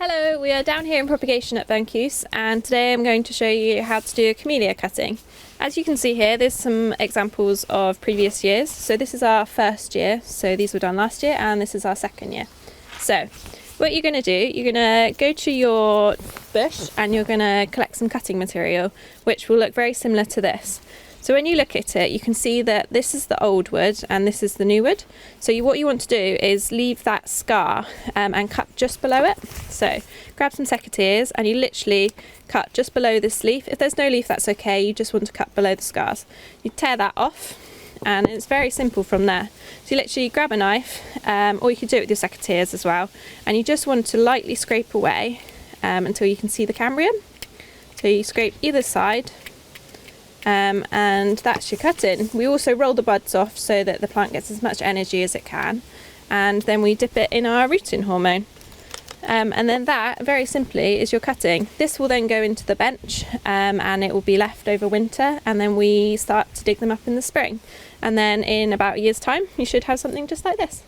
Hello, we are down here in propagation at Burncoose, and today I'm going to show you how to do a camellia cutting. As you can see here, there's some examples of previous years. So this is our first year, so these were done last year, and this is our second year. So what you're going to do, you're going to go to your bush and you're going to collect some cutting material, which will look very similar to this. So when you look at it, you can see that this is the old wood and this is the new wood. So what you want to do is leave that scar and cut just below it. So grab some secateurs and you literally cut just below this leaf. If there's no leaf, that's okay. You just want to cut below the scars. You tear that off and it's very simple from there. So you literally grab a knife, or you could do it with your secateurs as well. And you just want to lightly scrape away until you can see the cambium. So you scrape either side. And that's your cutting. We also roll the buds off so that the plant gets as much energy as it can, and then we dip it in our rooting hormone, and then that very simply is your cutting. This will then go into the bench and it will be left over winter, and then we start to dig them up in the spring, and then in about a year's time you should have something just like this.